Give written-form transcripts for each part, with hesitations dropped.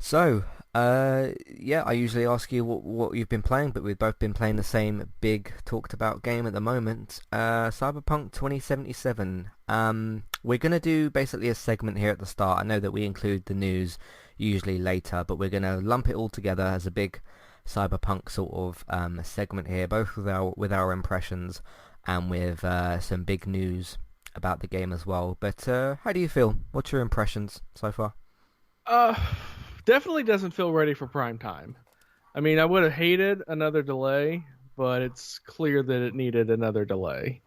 So, yeah, I usually ask you what you've been playing, but we've both been playing the same big talked about game at the moment, Cyberpunk 2077. We're gonna do basically a segment here at the start. I know that we include the news usually later, but we're gonna lump it all together as a big Cyberpunk sort of segment here, both with our impressions and with some big news about the game as well. But how do you feel? What's your impressions so far? Uh, Definitely doesn't feel ready for prime time. I mean, I would have hated another delay, but it's clear that it needed another delay.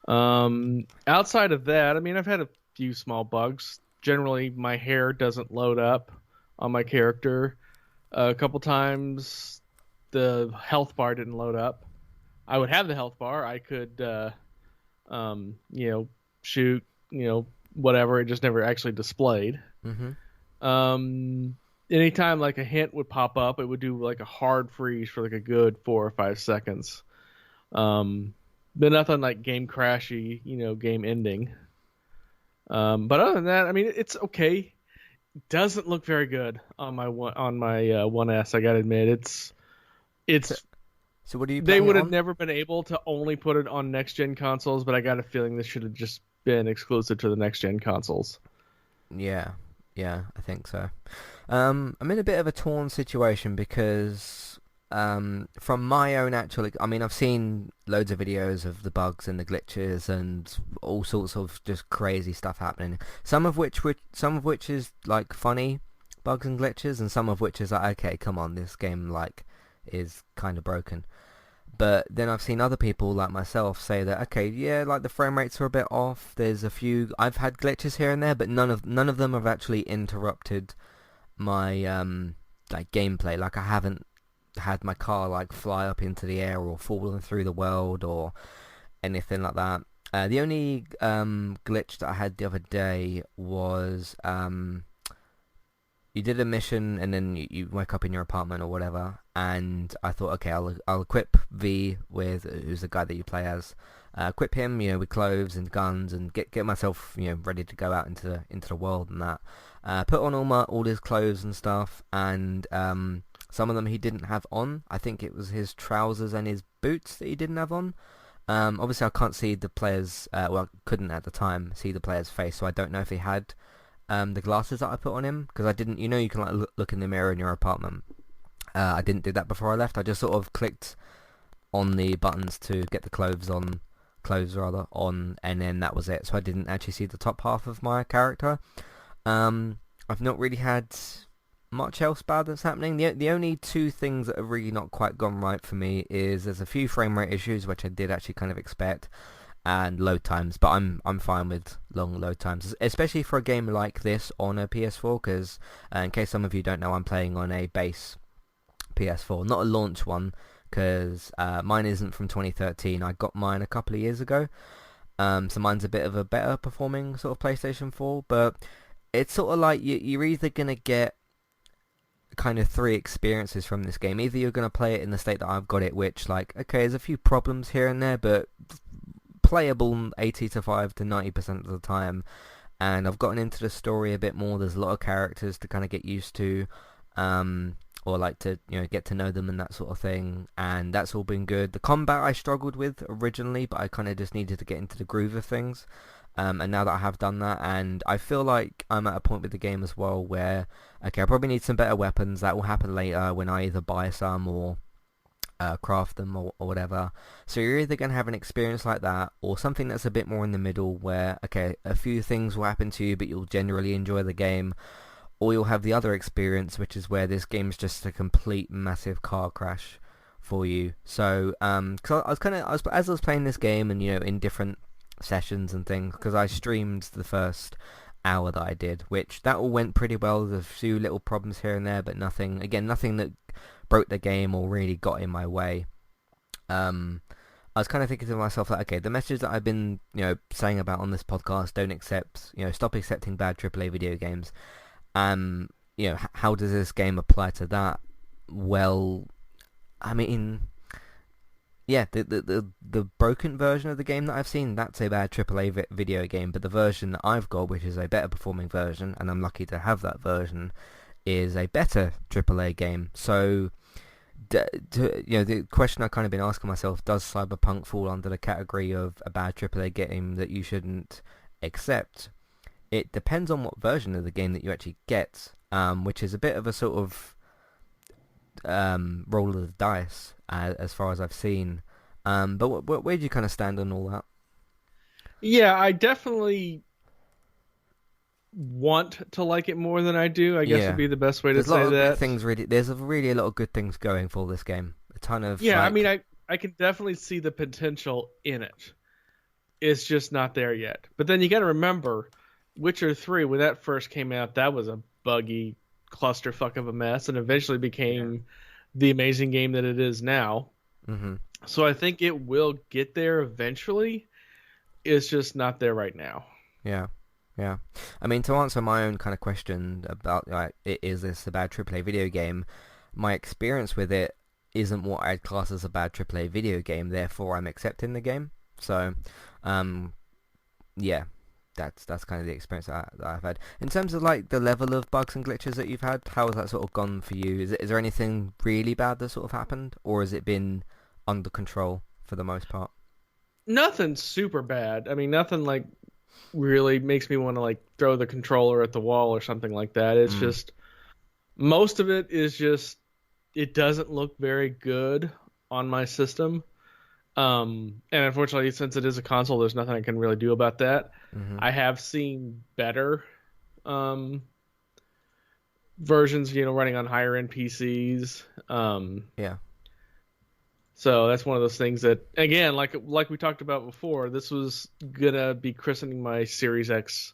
Outside of that, I mean, I've had a few small bugs. Generally, my hair doesn't load up on my character. A couple times, the health bar didn't load up. I would have the health bar. I could, shoot, whatever. It just never actually displayed. Mm-hmm. Um, Anytime like a hint would pop up, it would do like a hard freeze for like a good 4 or 5 seconds. But nothing like game crashy, game ending. But other than that, I mean, it's okay. Doesn't look very good on my 1S. I gotta admit, So, it's so what are you they playing it would have on? never been able to only put it on next gen consoles, but I got a feeling this should have just been exclusive to the next gen consoles. Yeah, yeah, I think so. I'm in a bit of a torn situation because from my own actual, I mean, I've seen loads of videos of the bugs and the glitches and all sorts of just crazy stuff happening. Some of which is like funny bugs and glitches, and some of which is like, okay, come on, this game like is kind of broken. But then I've seen other people like myself say that okay, yeah, like the frame rates are a bit off. There's a few I've had glitches here and there, but none of them have actually interrupted my like gameplay. Like I haven't had my car like fly up into the air or fallen through the world or anything like that. The only glitch that I had the other day was you did a mission and then you wake up in your apartment or whatever, and I thought, okay, I'll equip V with who's the guy that you play as, equip him, with clothes and guns, and get myself, ready to go out into the world and that. Put on all his clothes and stuff, and some of them he didn't have on. I think it was his trousers and his boots that he didn't have on. Obviously, I can't see the player's. Well, couldn't at the time see the player's face, so I don't know if he had the glasses that I put on him because I didn't. You can like look in the mirror in your apartment. I didn't do that before I left. I just sort of clicked on the buttons to get the clothes rather on, and then that was it. So I didn't actually see the top half of my character. I've not really had much else bad that's happening. The only two things that have really not quite gone right for me is there's a few frame rate issues which I did actually kind of expect, and load times, but I'm fine with long load times, especially for a game like this on a PS4. Because in case some of you don't know, I'm playing on a base PS4, not a launch one, because mine isn't from 2013. I got mine a couple of years ago, so mine's a bit of a better performing sort of PlayStation 4. But it's sort of like you're either gonna get kind of three experiences from this game. Either you're gonna play it in the state that I've got it, which like okay, there's a few problems here and there, but playable 80 to 5 to 90% of the time, and I've gotten into the story a bit more. There's a lot of characters to kind of get used to, or like to get to know them and that sort of thing, and that's all been good. The combat I struggled with originally, but I kind of just needed to get into the groove of things, and now that I have done that, and I feel like I'm at a point with the game as well where okay, I probably need some better weapons. That will happen later when I either buy some or craft them or whatever. So you're either going to have an experience like that or something that's a bit more in the middle where, okay, a few things will happen to you but you'll generally enjoy the game. Or you'll have the other experience, which is where this game's just a complete massive car crash for you. So, cause as I was playing this game and, in different sessions and things, because I streamed the first hour that I did, which that all went pretty well. There's a few little problems here and there, but nothing that broke the game or really got in my way. I was kind of thinking to myself that okay, the message that I've been saying about on this podcast, don't accept, stop accepting bad AAA video games. How does this game apply to that? Well, I mean, yeah, the broken version of the game that I've seen, that's a bad AAA video game, but the version that I've got, which is a better performing version, and I'm lucky to have that version, is a better AAA game. So, the question I've kind of been asking myself: does Cyberpunk fall under the category of a bad AAA game that you shouldn't accept? It depends on what version of the game that you actually get, which is a bit of a sort of roll of the dice as far as I've seen. But where do you kind of stand on all that? Yeah, I definitely want to like it more than I do, I guess would Yeah, be the best way to there's a lot say of good that. things. Really, there's really a lot of good things going for this game. A ton of Yeah, I mean, like, I can definitely see the potential in it. It's just not there yet. But then you got to remember, Witcher 3, when that first came out, that was a buggy clusterfuck of a mess and eventually yeah, became the amazing game that it is now. mhm, So I think it will get there eventually. It's just not there right now. yeah, yeah. I mean, to answer my own kind of question about like, is this a bad AAA video game? My experience with it isn't what I'd class as a bad AAA video game. Therefore, I'm accepting the game. So, um, yeah, that's kind of the experience that I've had. In terms of like the level of bugs and glitches that you've had, how has that sort of gone for you? Is there anything really bad that sort of happened, or has it been under control for the most part? Nothing super bad. I mean, nothing like really makes me want to like throw the controller at the wall or something like that. It's Mm, just most of it is just it doesn't look very good on my system. And unfortunately, since it is a console, there's nothing I can really do about that. mm-hmm. I have seen better um, versions, running on higher end PCs. Yeah. So that's one of those things that, again, like we talked about before, this was gonna be christening my Series X,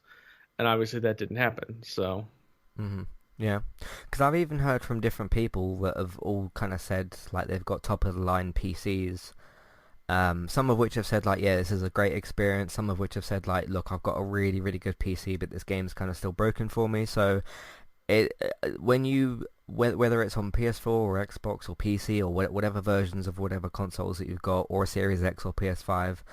and obviously that didn't happen. So Mm-hmm. Yeah. Because I've even heard from different people that have all kind of said like they've got top of the line PCs. Some of which have said like, yeah, this is a great experience. Some of which have said like, look, I've got a really, really good PC, but this game's kind of still broken for me. So when you whether it's on PS4 or Xbox or PC or whatever versions of whatever consoles that you've got, or a Series X or PS5,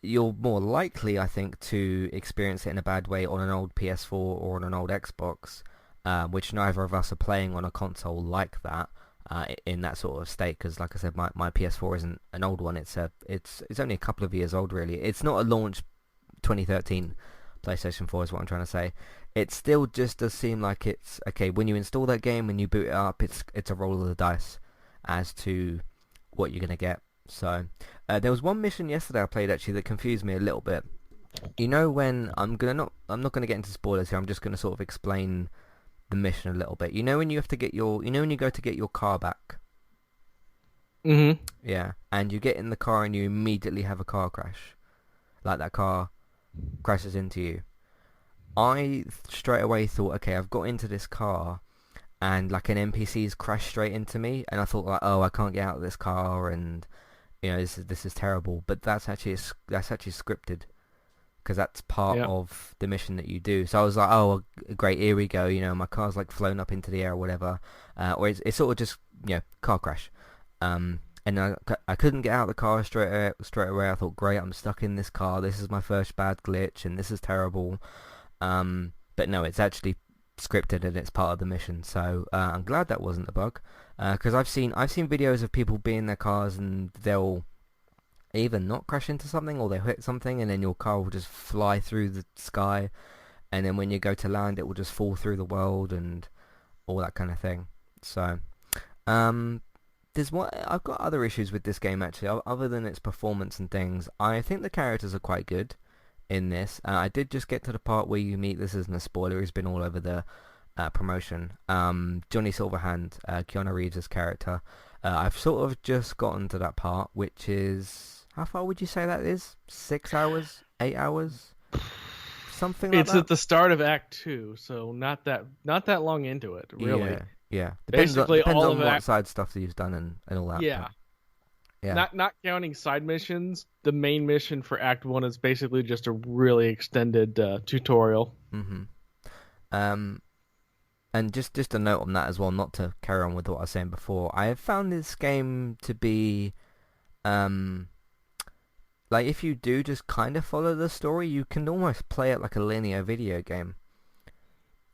you're more likely, I think, to experience it in a bad way on an old PS4 or on an old Xbox, which neither of us are playing on a console like that. In that sort of state, because like I said, my PS4 isn't an old one. It's only a couple of years old, really. It's not a launch 2013 PlayStation 4 is what I'm trying to say. It still just does seem like it's okay when you install that game, when you boot it up, it's a roll of the dice as to what you're gonna get. So there was one mission yesterday I played actually that confused me a little bit. You know when I'm not gonna get into spoilers here. I'm just gonna sort of explain the mission a little bit. You know when you have to get your, you know when you go to get your car back, hmm yeah, and you get in the car and you immediately have a car crash, like that car crashes into you. I straight away thought, okay, I've got into this car and like an NPC's crashed straight into me, and I thought like, oh, I can't get out of this car, and this is terrible. But that's actually scripted because that's part yeah, of the mission that you do. So I was like, oh, well, great, here we go. My car's like flown up into the air or whatever, or it's sort of just car crash. And I couldn't get out of the car straight away. I thought, great, I'm stuck in this car. This is my first bad glitch, and this is terrible. But no, it's actually scripted and it's part of the mission. So I'm glad that wasn't a bug, because I've seen videos of people being in their cars and they'll either not crash into something or they'll hit something, and then your car will just fly through the sky, and then when you go to land, it will just fall through the world and all that kind of thing. So um, I've got other issues with this game actually, other than its performance and things. I think the characters are quite good in this. I did just get to the part where you meet, this isn't a spoiler, he's been all over the promotion. Johnny Silverhand, Keanu Reeves' character. I've sort of just gotten to that part, which is, how far would you say that is? 6 hours? 8 hours? Something like it's that? at the start of Act Two, so not that long into it, really. Yeah, yeah. Depends on Basically, depends all of on what Act, side stuff that you've done and all that. But yeah, yeah. not counting side missions. The main mission for Act One is basically just a really extended tutorial. Mhm. Um, and just a note on that as well, not to carry on with what I was saying before. I have found this game to be um like if you do just kind of follow the story, you can almost play it like a linear video game.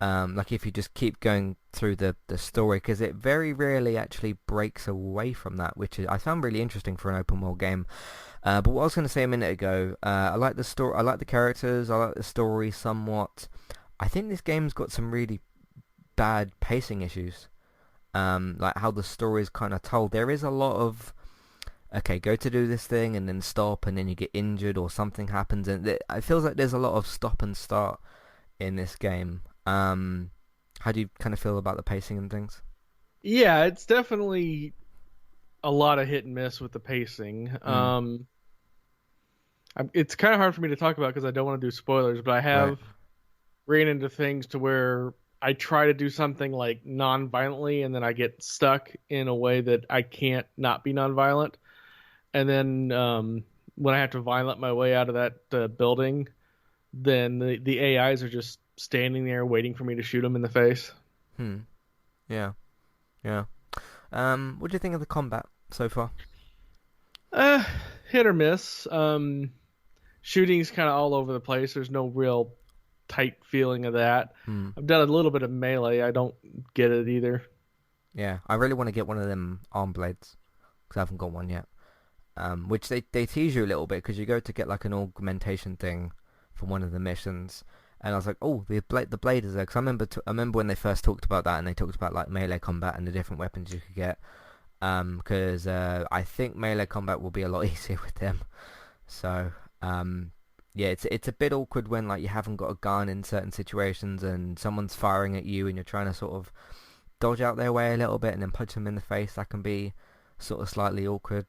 Like if you just keep going through the story, because it very rarely actually breaks away from that, which I found really interesting for an open world game. But what I was going to say a minute ago, I like the story, I like the characters, I like the story somewhat. I think this game's got some really bad pacing issues. Like how the story is kind of told. There is a lot of okay, go to do this thing and then stop, and then you get injured or something happens, and it feels like there's a lot of stop and start in this game. How do you kind of feel about the pacing and things? Yeah, it's definitely a lot of hit and miss with the pacing. Mm, It's kind of hard for me to talk about because I don't want to do spoilers, but I right. have ran into things to where I try to do something like non-violently and then I get stuck in a way that I can't not be non-violent. And then when I have to violent my way out of that building, then the AIs are just standing there waiting for me to shoot them in the face. Hmm. Yeah. Yeah. What do you think of the combat so far? Uh, Hit or miss. Shooting's kind of all over the place. There's no real tight feeling of that. Hmm. I've done a little bit of melee. I don't get it either. Yeah. I really want to get one of them arm blades because I haven't got one yet. Which they tease you a little bit because you go to get like an augmentation thing from one of the missions, and I was like, oh, the blade is there. Because I remember when they first talked about that, and they talked about like melee combat and the different weapons you could get. Because I think melee combat will be a lot easier with them. So yeah, it's a bit awkward when like you haven't got a gun in certain situations and someone's firing at you and you're trying to sort of dodge out their way a little bit and then punch them in the face. That can be sort of slightly awkward.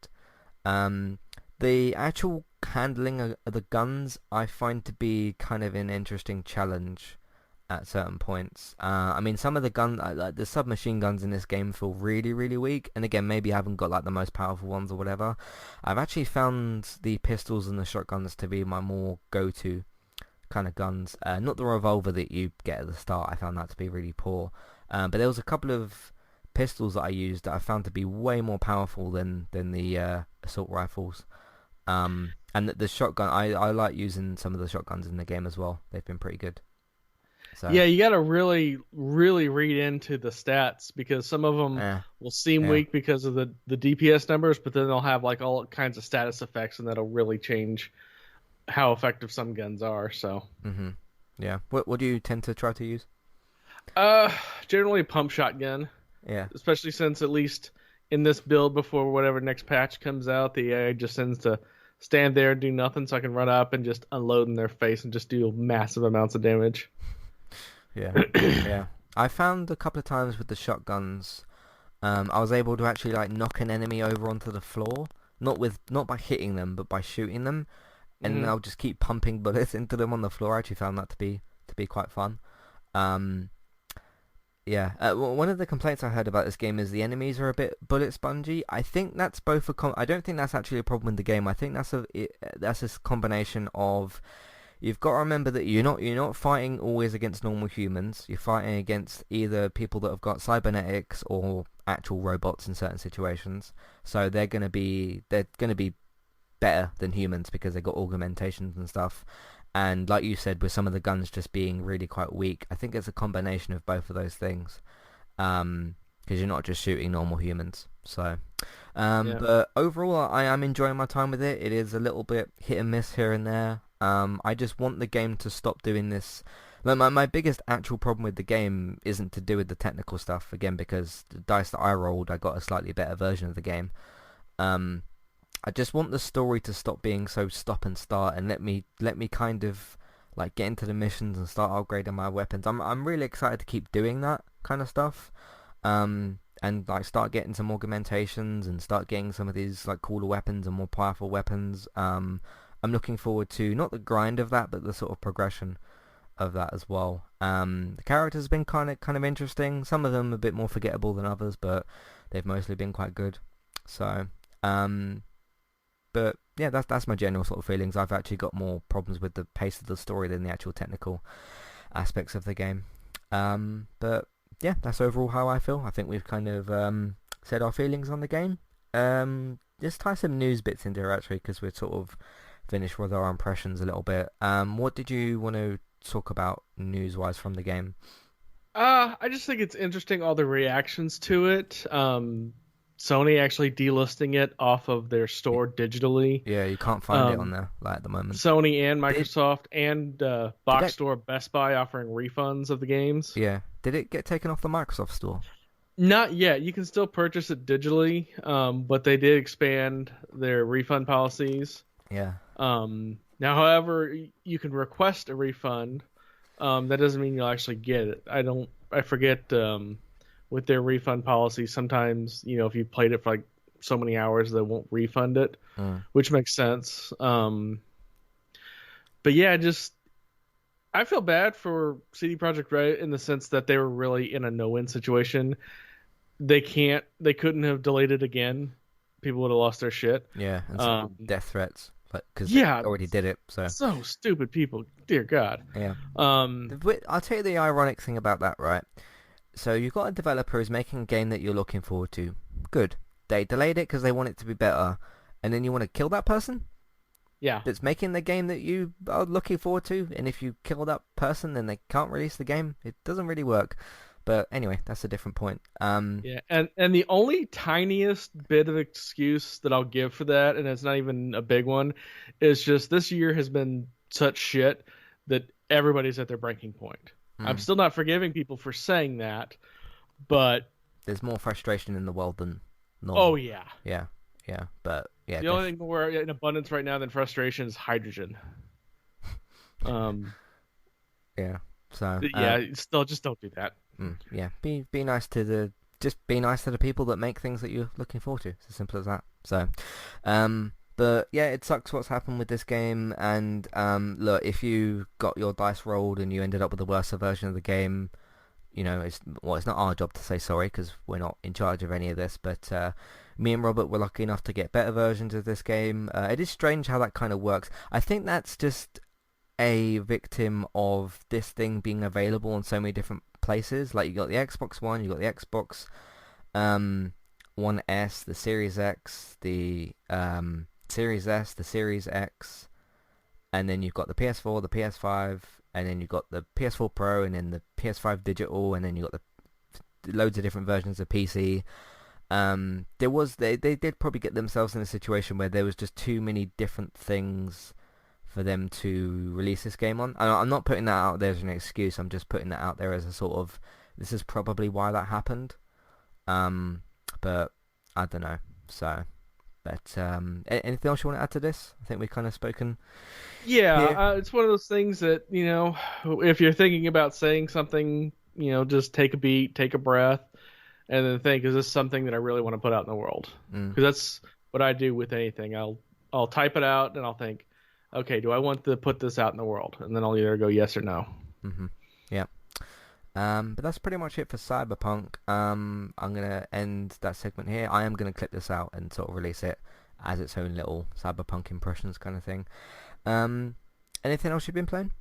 Um, the actual handling of the guns I find to be kind of an interesting challenge at certain points. I mean, some of the like the submachine guns in this game feel really, really weak. And again, maybe I haven't got like the most powerful ones or whatever. I've actually found the pistols and the shotguns to be my more go-to kind of guns. Not the revolver that you get at the start. I found that to be really poor. But there was a couple of pistols that I used that I found to be way more powerful than the assault rifles. And the shotgun, I like using some of the shotguns in the game as well. They've been pretty good. So, Yeah, you got to really, really read into the stats because some of them yeah, will seem yeah, weak because of the DPS numbers, but then they'll have like all kinds of status effects, and that'll really change how effective some guns are. So, mhm, yeah. What do you tend to try to use? uh, generally pump shotgun, Yeah, especially since at least in this build before whatever next patch comes out, the AI just tends to stand there and do nothing, so I can run up and just unload in their face and just do massive amounts of damage. yeah, yeah. I found a couple of times with the shotguns, I was able to actually like knock an enemy over onto the floor, not by hitting them, but by shooting them, and Hmm. I'll just keep pumping bullets into them on the floor. I actually found that to be quite fun. Um, Yeah, one of the complaints I heard about this game is the enemies are a bit bullet spongy. I think that's both I don't think that's actually a problem in the game. I think that's a combination of you've got to remember that you're not fighting always against normal humans. You're fighting against either people that have got cybernetics or actual robots in certain situations. So they're gonna be better than humans because they've got augmentations and stuff. And like you said, with some of the guns just being really quite weak, I think it's a combination of both of those things. Because you're not just shooting normal humans. So, Yeah. but overall, I am enjoying my time with it. It is a little bit hit and miss here and there. I just want the game to stop doing this. Like my biggest actual problem with the game isn't to do with the technical stuff again because the dice that I rolled, I got a slightly better version of the game. Um, I just want the story to stop being so stop and start and let me kind of like get into the missions and start upgrading my weapons. I'm really excited to keep doing that kind of stuff. And like start getting some augmentations and start getting some of these like cooler weapons and more powerful weapons. I'm looking forward to not the grind of that, but the sort of progression of that as well. The characters have been kind of interesting. Some of them a bit more forgettable than others, but they've mostly been quite good. So, um, but yeah, that's my general sort of feelings. I've actually got more problems with the pace of the story than the actual technical aspects of the game. But yeah, that's overall how I feel. I think we've kind of said our feelings on the game. Just tie some news bits into here actually, because we're sort of finished with our impressions a little bit. What did you want to talk about news-wise from the game? I just think it's interesting all the reactions to it. Sony actually delisting it off of their store digitally. Yeah, you can't find it on Um, there like at the moment. Sony and Did Microsoft and did Box it? Store Best Buy offering refunds of the games. Yeah, did it get taken off the Microsoft store? Not yet. You can still purchase it digitally, but they did expand their refund policies. Yeah. Now, however, you can request a refund. That doesn't mean you'll actually get it. I forget with their refund policy. Sometimes, if you played it for like so many hours, they won't refund it, Mm. which makes sense. But yeah, just I feel bad for CD Projekt Red in the sense that they were really in a no-win situation. They couldn't have delayed it again. People would have lost their shit. Yeah, and so Um, death threats, like because they yeah, already did it. So so stupid people. Dear God. yeah. Um, I'll tell you the ironic thing about that, right? So you've got a developer who's making a game that you're looking forward to. Good. They delayed it because they want it to be better, and then you want to kill that person yeah. that's making the game that you are looking forward to. And if you kill that person, then they can't release the game. It doesn't really work. But anyway, that's a different point. Yeah, and the only tiniest bit of excuse that I'll give for that, and it's not even a big one, is just this year has been such shit that everybody's at their breaking point. I'm Hmm. still not forgiving people for saying that, but There's more frustration in the world than oh normal. yeah, Yeah, yeah, but yeah, the only thing we're in abundance right now than frustration is hydrogen. Um, yeah. So, yeah, still just don't do that. yeah, be nice to the just be nice to the people that make things that you're looking forward to. It's as simple as that. So, but yeah, it sucks what's happened with this game. And look, if you got your dice rolled and you ended up with a worse version of the game, it's not our job to say sorry because we're not in charge of any of this. But me and Robert were lucky enough to get better versions of this game. It is strange how that kind of works. I think that's just a victim of this thing being available in so many different places. Like you got the Xbox One, you got the Xbox um, One S, the Series X, the Series S, the Series X, and then you've got the PS4, the PS5, and then you've got the PS4 Pro, and then the PS5 Digital, and then you've got the loads of different versions of PC. They did probably get themselves in a situation where there was just too many different things for them to release this game on. I'm not putting that out there as an excuse. I'm just putting that out there as a sort of this is probably why that happened. Um, but I don't know. So, but anything else you want to add to this? I think we've kind of spoken Yeah, here. it's one of those things that, if you're thinking about saying something, just take a beat, take a breath, and then think, is this something that I really want to put out in the world? Mm, Because that's what I do with anything. I'll type it out and I'll think, okay, do I want to put this out in the world? And then I'll either go yes or no. mm-hmm. Yeah. But that's pretty much it for Cyberpunk. I'm gonna end that segment here. I am gonna clip this out and sort of release it as its own little Cyberpunk impressions kind of thing. Um, anything else you've been playing?